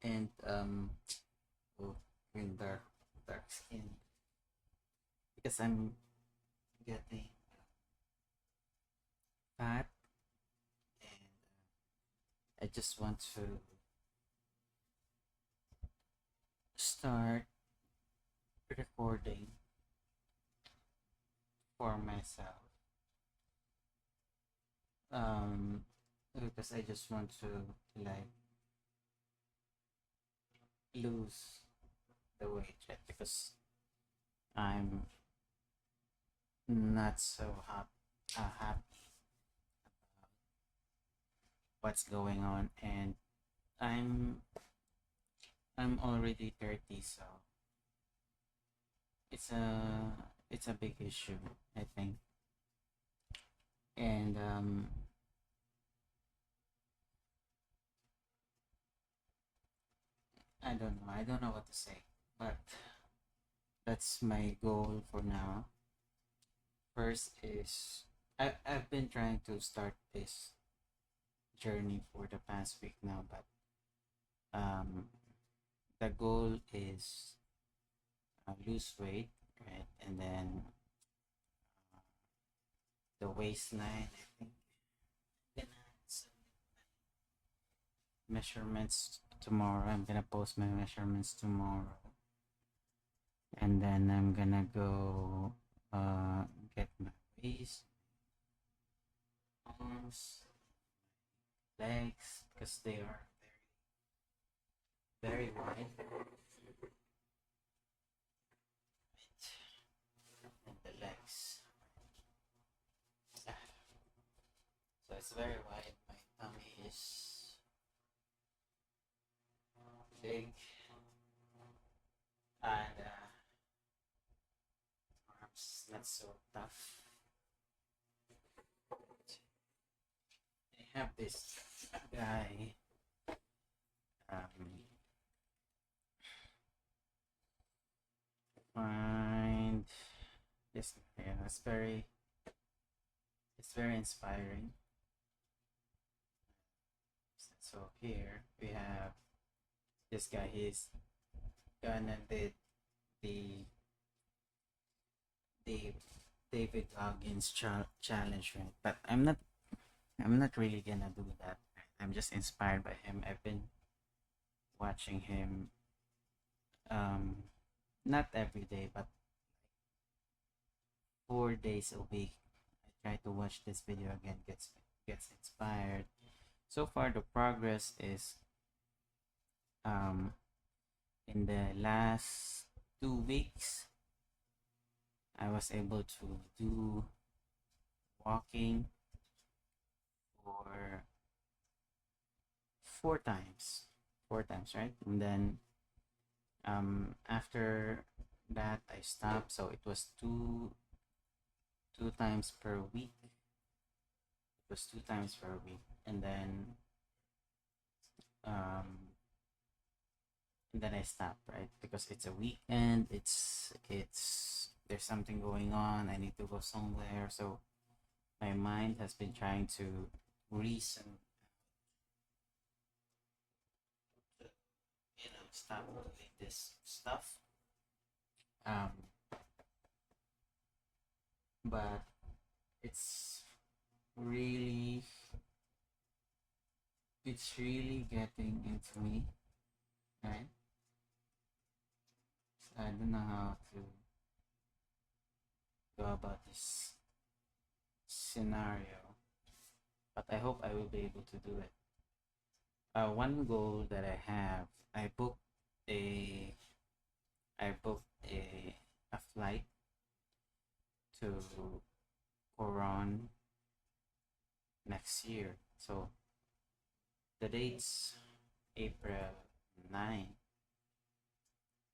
and oh, green dark skin because I'm getting fat, and I just want to start recording for myself. Um, because I just want to like lose the weight, right? Because I'm not so happy what's going on, and I'm I'm already 30, so it's a big issue, I think. And I don't know what to say, but that's my goal for now. First is I've been trying to start this journey for the past week now, but um the goal is lose weight, right? And then uh, the waistline, I think. Gonna submit measurements tomorrow. I'm gonna post my measurements tomorrow, and then I'm gonna go get my waist, arms, legs, because they are very wide, and the legs. So it's very wide. My tummy is big, and arms not so tough. I have this guy. Um, find this. Yeah, it's very inspiring. So here we have this guy. He's gonna did the the David Goggins challenge, right? But I'm not really gonna do that. Right? I'm just inspired by him. I've been watching him, um not every day, but 4 days a week. I try to watch this video again, gets inspired. So far the progress is um in the last 2 weeks I was able to do walking for 4 times. 4 times, right? And then after that I stopped, so it was two times per week. It was 2 times per week. Um and then I stopped, right? Because it's a weekend, it's there's something going on, I need to go somewhere. So my mind has been trying to reason to, stop doing this stuff. Um but it's really it's really getting into me, right? So I don't know how to go about this scenario, but I hope I will be able to do it. One goal that I have, I booked a I booked a flight to Coron next year. So the date's April 9,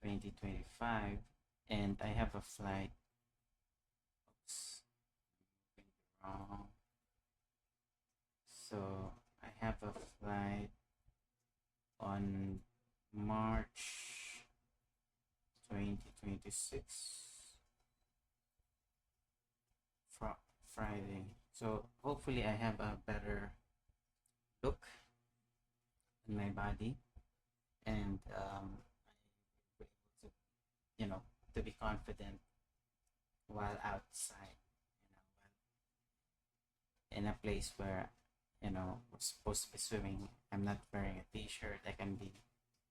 2025, and I have a flight. Oops, wrong. So I have a flight on March 2026, Friday. So hopefully I have a better look in my body, and I was able to, you know, to be confident while outside, in a place where, we're supposed to be swimming. I'm not wearing a t-shirt. I can be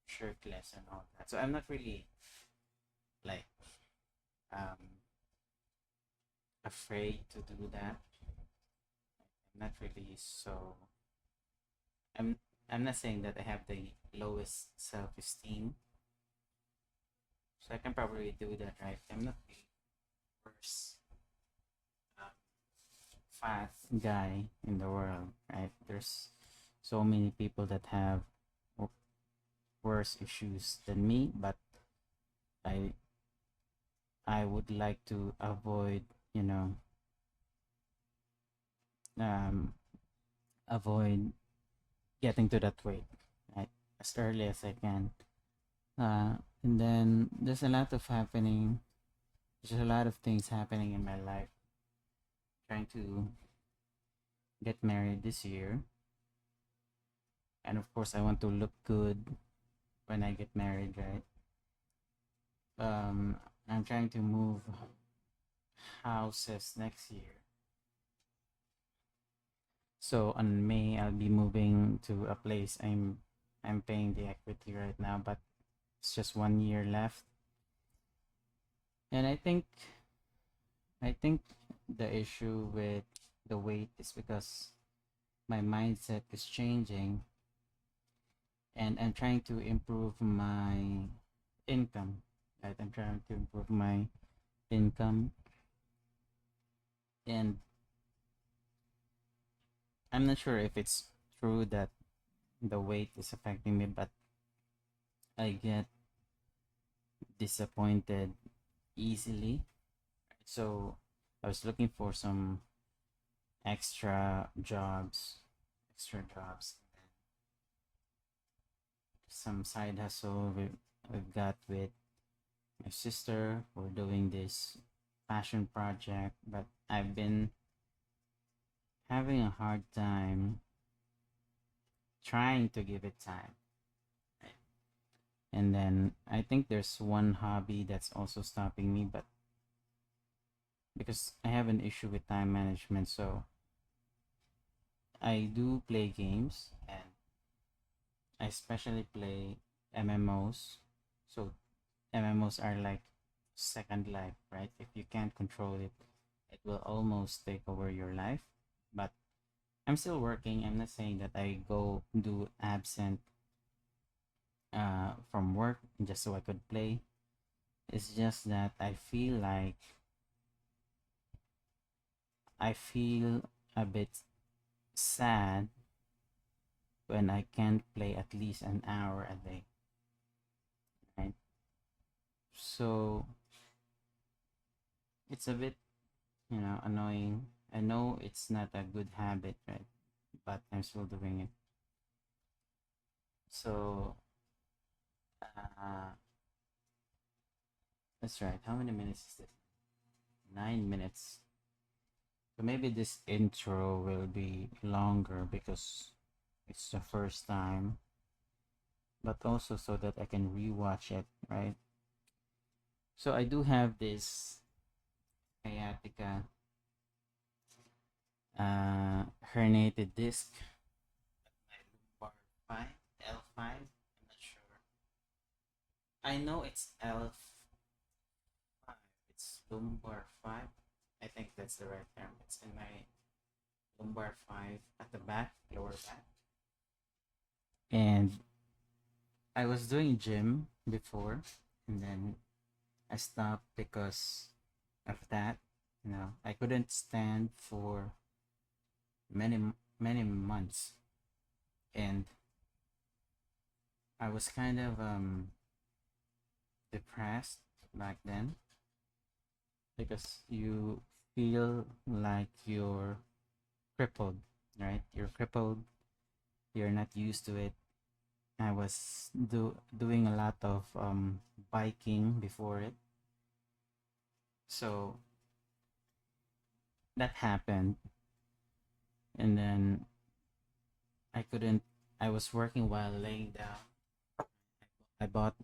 shirtless and all that. So I'm not really like um afraid to do that. I'm not really so. I'm I'm not saying that I have the lowest self-esteem, so I can probably do that, right? I'm not the worst um, fat guy in the world, right? There's so many people that have worse issues than me, but I I would like to avoid, you know, um, avoid getting to that weight, right, as early as I can. And then there's a lot of happening. There's a lot of things happening in my life. Trying to get married this year, and of course, I want to look good when I get married, right? Um, I'm trying to move houses next year. So on May, I'll be moving to a place I'm paying the equity right now, but it's just 1 year left. And I think the issue with the weight is because my mindset is changing, and I'm trying to improve my income. Right? I'm trying to improve my income, and I'm not sure if it's true that the weight is affecting me, but I get disappointed easily. So I was looking for some extra jobs, extra jobs, and some side hustle we've got with my sister. We're doing this passion project, but I've been having a hard time trying to give it time. Right? And then I think there's one hobby that's also stopping me, but because I have an issue with time management, so I do play games, and I especially play MMOs. So MMOs are like second life, right? If you can't control it, it will almost take over your life. But I'm still working. I'm not saying that I go do absent from work just so I could play. It's just that I feel a bit sad when I can't play at least an hour a day, right? So it's a bit, annoying. I know it's not a good habit, right? But I'm still doing it. So uh, that's right. How many minutes is this? 9 minutes. So maybe this intro will be longer because it's the first time, but also so that I can rewatch it, right? So I do have this sciatica herniated disc at my lumbar 5, L5. I'm not sure. I know it's L5. It's lumbar 5. I think that's the right term. It's in my lumbar 5 at the back, lower back. And I was doing gym before, and then I stopped because of that. I couldn't stand for many many months, and I was kind of depressed back then because you feel like you're crippled, right? You're crippled. You're not used to it. I was doing a lot of biking before it, so that happened, and then I couldn't. I was working while laying down. I I bought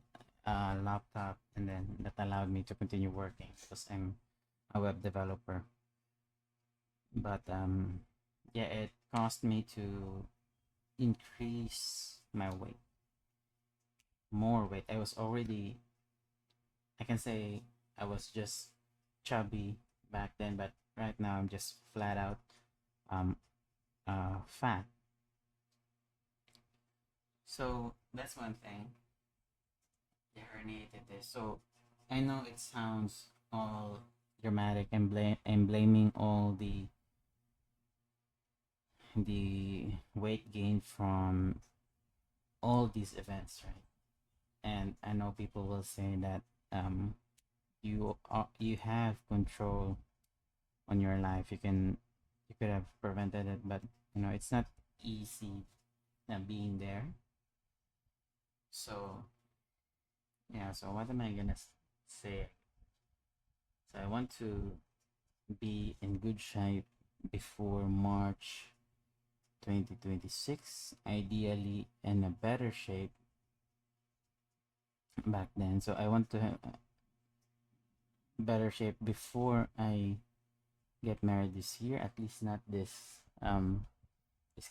a laptop, and then that allowed me to continue working because I'm a web developer. But yeah, it caused me to increase my weight, more weight. I was already, I can say, I was just chubby back then, but right now I'm just flat out um fat. So that's one thing. The herniated disc. So I know it sounds all dramatic and blaming all the weight gain from all these events, right? And I know people will say that um you have control on your life. You could have prevented it, but it's not easy being there. So yeah, so what am I gonna say? So I want to be in good shape before March 2026, ideally in a better shape back then. So I want to have better shape before I get married this year, at least not this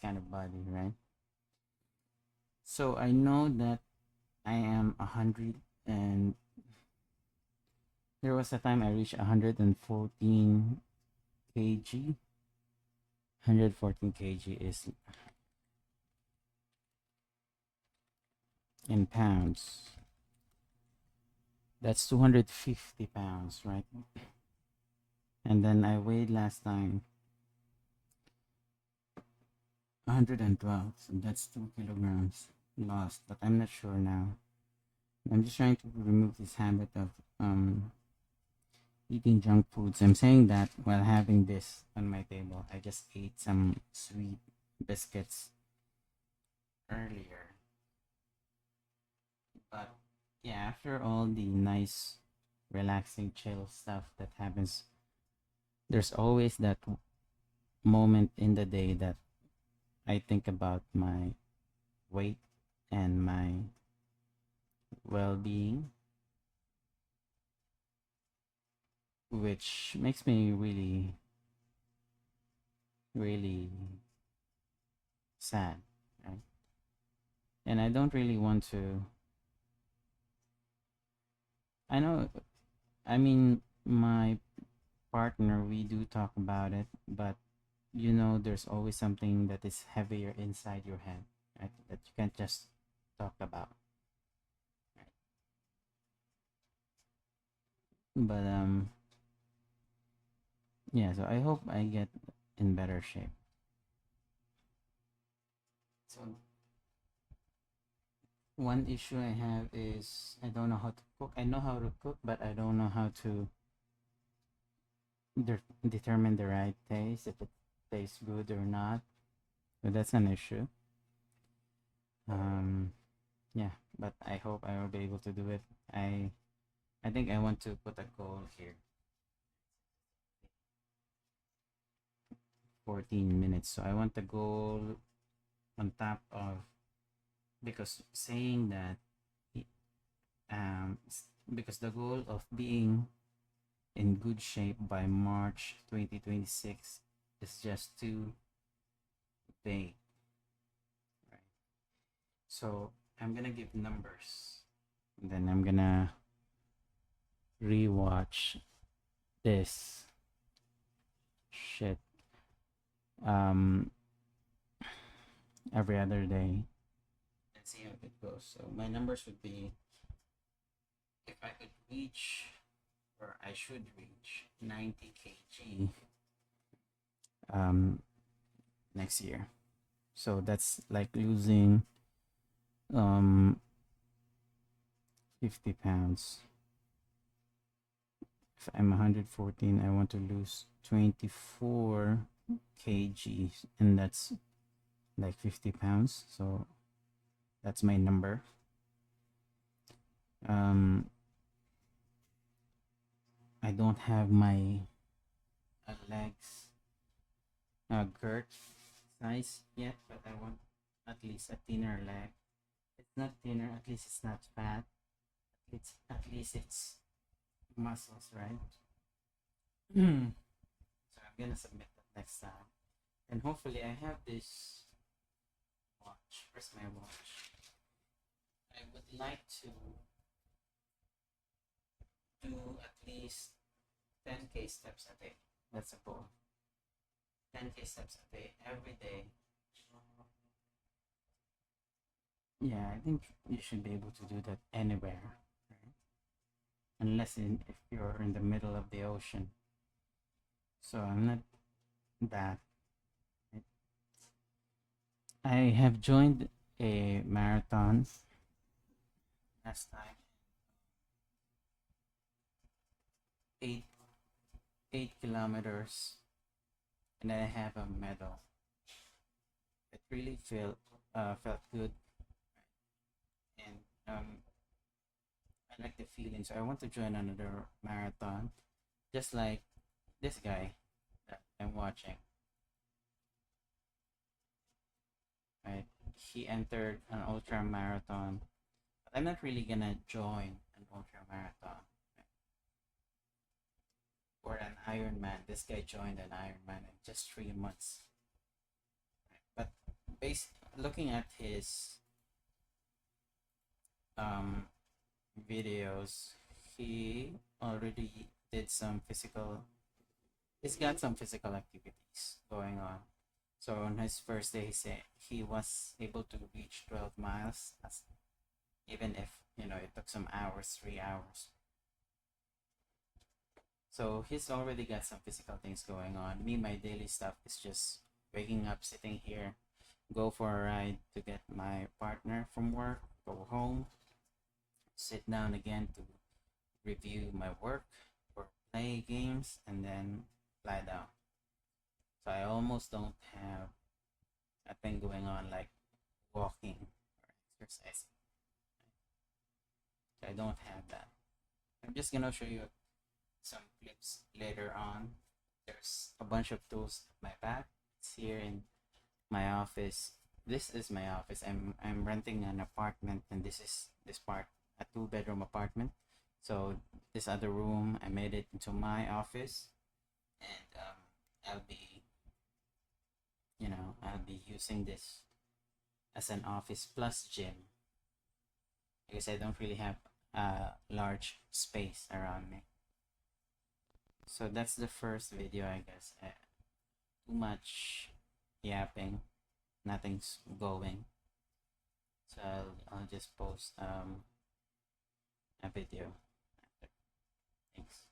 kind of body, right? So I know that I am 100, and there was a time I reached 114 kg. 114 kg is in pounds. That's 250 pounds, right? And then I weighed last time 112, so that's 2 kilograms lost, but I'm not sure now. I'm just trying to remove this habit of eating junk foods. I'm saying that while having this on my table. I just ate some sweet biscuits earlier. But yeah, after all the nice, relaxing, chill stuff that happens, there's always that moment in the day that I think about my weight and my well being, which makes me really, really sad, right? And I don't really want to. I know, I mean, my partner, we do talk about it, but there's always something that is heavier inside your head, right? That you can't just talk about, right? But yeah. So I hope I get in better shape. So one issue I have is I don't know how to cook. I know how to cook, but I don't know how to determine the right taste, if it tastes good or not. So that's an issue. Um, yeah, but I hope I will be able to do it. I think I want to put a goal here. 14 minutes. So I want the goal on top of, because saying that because the goal of being in good shape by March 2026 is just too vague, right? So I'm gonna give numbers, and then I'm gonna rewatch this shit um every other day and see how it goes. So my numbers would be, if I could reach, or I should reach 90 kg um next year. So that's like losing um 50 pounds. If I'm 114, I want to lose 24 kgs, and that's like 50 pounds. So that's my number. Um, I don't have my legs girth size yet, but I want at least a thinner leg It's not thinner, at least it's not fat. It's at least it's muscles, right? So I'm gonna submit that next time. And hopefully I have this watch. Where's my watch? I would like to do at least 10k steps a day. That's a goal. 10k steps a day every day. Yeah, I think you should be able to do that anywhere, right? If you're in the middle of the ocean. So I'm not that. I have joined a marathon last time. 8 8 kilometers, and then I have a medal. It really felt good, and I like the feeling. So I want to join another marathon, just like this guy that I'm watching. Right, he entered an ultra marathon. But I'm not really gonna join an ultra marathon or an Ironman. This guy joined an Ironman in just 3 months. Right? But looking at his um videos, he already did some physical. He's got some physical activities going on. So on his first day, he said he was able to reach 12 miles, even if it took some hours, 3 hours. So he's already got some physical things going on. Me, my daily stuff is just waking up, sitting here, go for a ride to get my partner from work, go home, sit down again to review my work or play games, and then lie down. So I almost don't have a thing going on like walking or exercising. So I don't have that. I'm just gonna show you some clips later on. There's a bunch of tools at my back. It's here in my office. This is my office. I'm renting an apartment, and this is this part a 2 bedroom apartment. So this other room, I made it into my office, and I'll be I'll be using this as an office plus gym because I don't really have a large space around me. So that's the first video, I guess. Too much yapping, nothing's going. So I'll just post a video. Thanks.